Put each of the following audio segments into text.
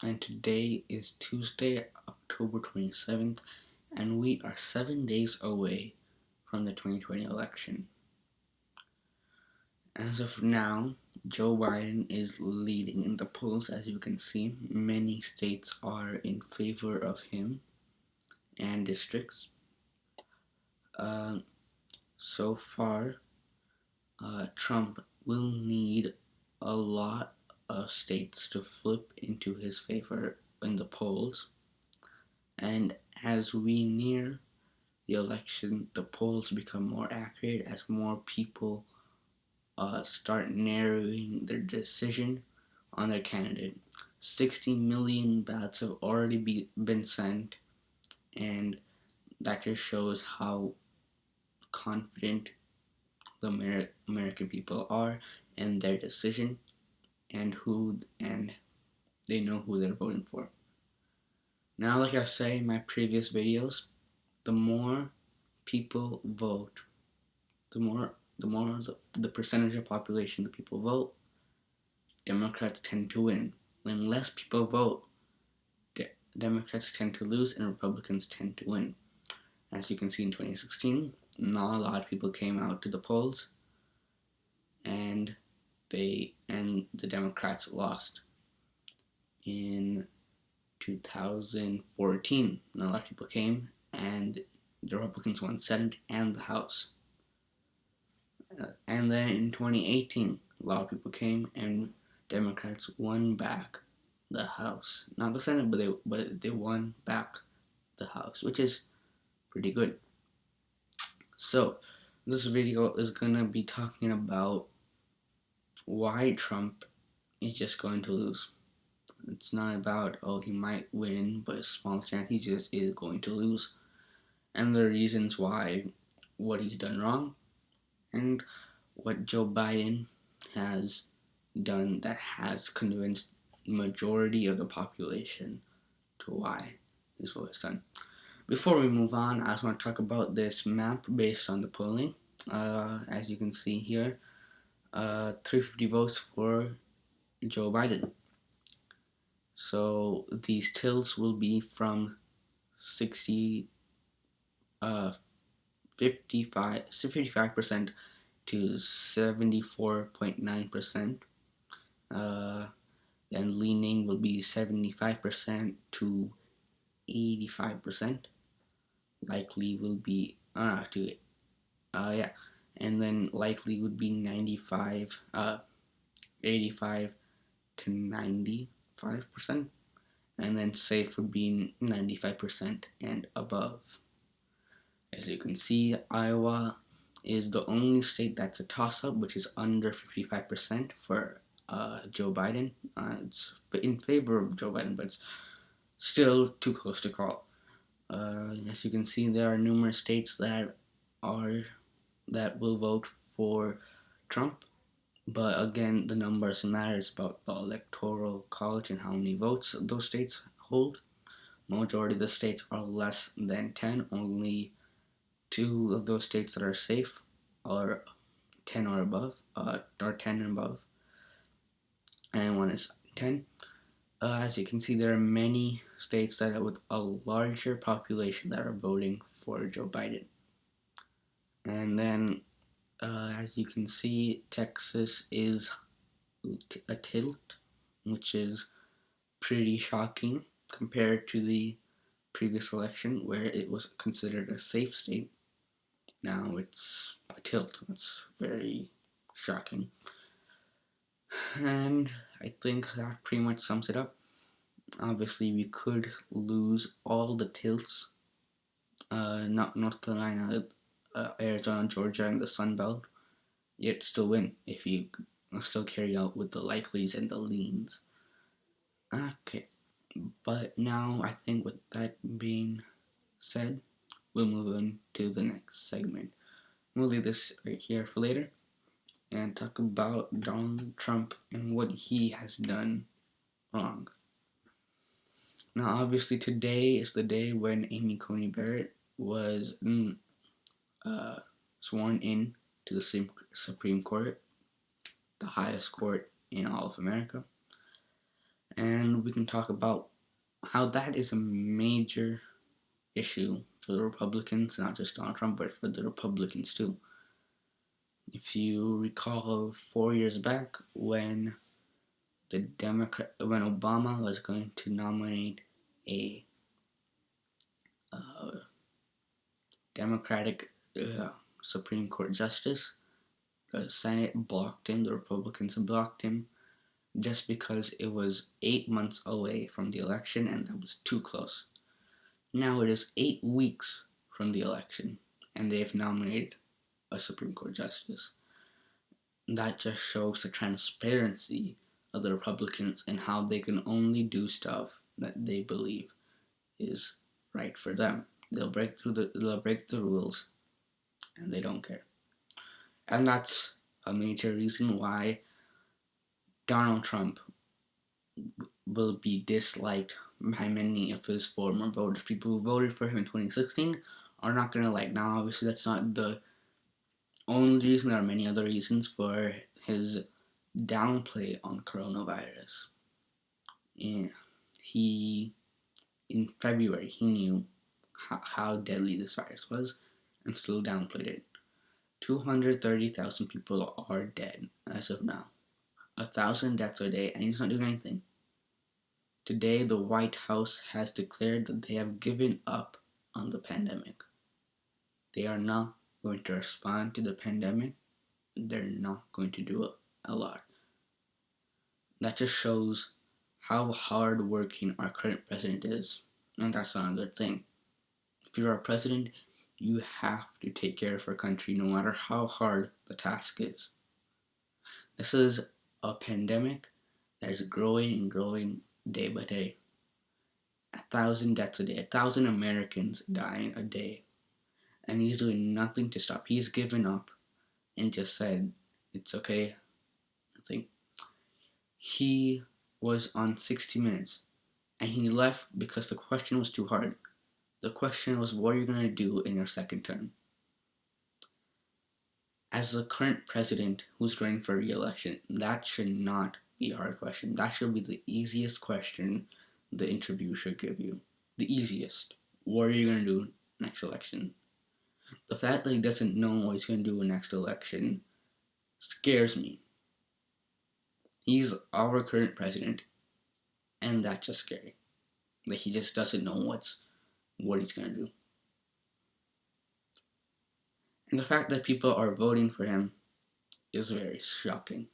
and today is Tuesday, October 27th, and we are 7 days away from the 2020 election. As of now, Joe Biden is leading in the polls. As you can see, many states are in favor of him and districts. So far, Trump will need a lot of states to flip into his favor in the polls. And as we near the election, the polls become more accurate as more people start narrowing their decision on their candidate. 60 million ballots have already been sent, and that just shows how confident the American people are in their decision and they know who they're voting for. Now, like I said in my previous videos, the more people vote, the percentage of population that people vote, Democrats tend to win. When less people vote, Democrats tend to lose and Republicans tend to win. As you can see in 2016, not a lot of people came out to the polls, and the Democrats lost. In 2014, not a lot of people came, and the Republicans won Senate and the House. And then in 2018, a lot of people came, and Democrats won back the House. Not the Senate, but they won back the House, which is pretty good. So, this video is gonna be talking about why Trump is just going to lose. It's not about, oh, he might win, but a small chance he just is going to lose. And the reasons why, what he's done wrong, and what Joe Biden has done that has convinced majority of the population to why this was done. Before we move on, I just want to talk about this map based on the polling. As you can see here, 350 votes for Joe Biden. So these tilts will be from 55% to 74.9%. Then leaning will be 75% to 85%. Likely will be and then likely would be 85 to 95%, and then safe would be 95% and above. As you can see, Iowa is the only state that's a toss-up, which is under 55% for Joe Biden. It's in favor of Joe Biden, but it's still too close to call. As you can see, there are numerous states that will vote for Trump, but again, the numbers matter. It's about the electoral college and how many votes those states hold. Majority of the states are less than 10. Only 2 of those states that are safe are 10 or above, or 10 and above, and one is 10. As you can see, there are many states that are with a larger population that are voting for Joe Biden. And then, as you can see, Texas is a tilt, which is pretty shocking compared to the previous election where it was considered a safe state. Now it's a tilt. It's very shocking. And I think that pretty much sums it up. Obviously, we could lose all the tilts, not North Carolina, Arizona, Georgia, and the Sun Belt, yet still win if you still carry out with the likelies and the leans. Okay, but now I think with that being said, we'll move on to the next segment. We'll leave this right here for later and talk about Donald Trump and what he has done wrong. Now, obviously, today is the day when Amy Coney Barrett was sworn in to the Supreme Court, the highest court in all of America. And we can talk about how that is a major issue for the Republicans, not just Donald Trump, but for the Republicans too. If you recall 4 years back when when Obama was going to nominate a uh, Democratic Supreme Court justice, the Senate blocked him, the Republicans blocked him, just because it was 8 months away from the election and that was too close. Now it is 8 weeks from the election and they've nominated a Supreme Court justice. That just shows the transparency of the Republicans and how they can only do stuff that they believe is right for them. They'll break the rules and they don't care. And that's a major reason why Donald Trump will be disliked by many of his former voters. People who voted for him in 2016 are not going to like. Now, obviously, that's not the only reason. There are many other reasons for his downplay on coronavirus. Yeah. In February, he knew how deadly this virus was and still downplayed it. 230,000 people are dead as of now. 1,000 deaths a day, and he's not doing anything. Today, the White House has declared that they have given up on the pandemic. They are not going to respond to the pandemic. They're not going to do a lot. That just shows how hard-working our current president is, and that's not a good thing. If you're a president, you have to take care of our country no matter how hard the task is. This is a pandemic that is growing and growing day by day. 1,000 deaths a day, 1,000 Americans dying a day. And he's doing nothing to stop. He's given up and just said, it's okay. I think he was on 60 Minutes and he left because the question was too hard. The question was, what are you going to do in your second term? As the current president who's running for re-election, that should not be a hard question. That should be the easiest question the interview should give you. The easiest. What are you going to do next election? The fact that he doesn't know what he's going to do next election scares me. He's our current president, and that's just scary. That he just doesn't know what he's going to do. And the fact that people are voting for him is very shocking.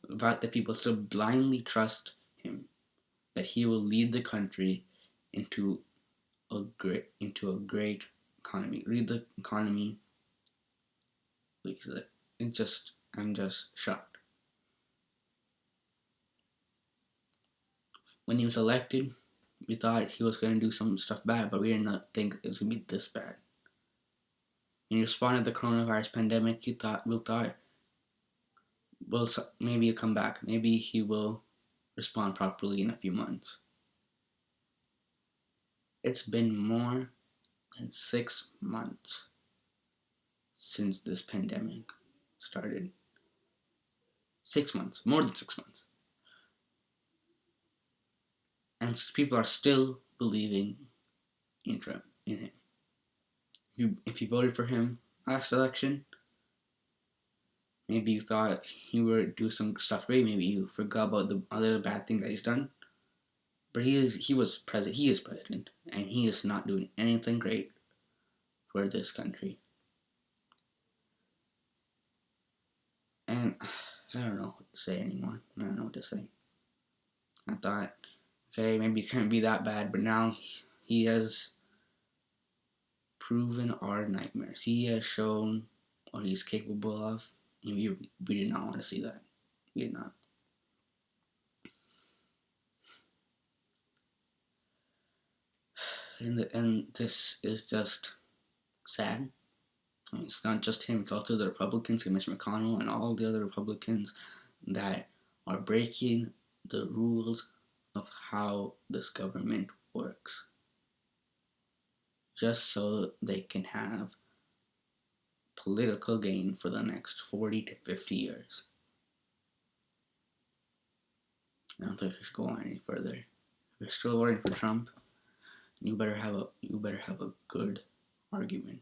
The fact that people still blindly trust him, that he will lead the country into a great economy. Lead the economy. I'm just shocked. When he was elected, we thought he was going to do some stuff bad, but we did not think it was going to be this bad. When he responded to the coronavirus pandemic, we thought, well, maybe he'll come back. Maybe he will respond properly in a few months. It's been more than 6 months since this pandemic started. 6 months, more than 6 months. And people are still believing in Trump, in him. If you voted for him last election, maybe you thought he would do some stuff great. Maybe you forgot about the other bad thing that he's done. But he is president, and he is not doing anything great for this country. And I don't know what to say anymore. I don't know what to say. I thought, okay, maybe it can't be that bad, but now he has proven our nightmares. He has shown what he's capable of, and we did not want to see that. We did not. And this is just sad. I mean, it's not just him, it's also the Republicans, and Mitch McConnell, and all the other Republicans that are breaking the rules of how this government works. Just so they can have political gain for the next 40 to 50 years. I don't think I should go on any further. If you're still voting for Trump, you better have a good argument.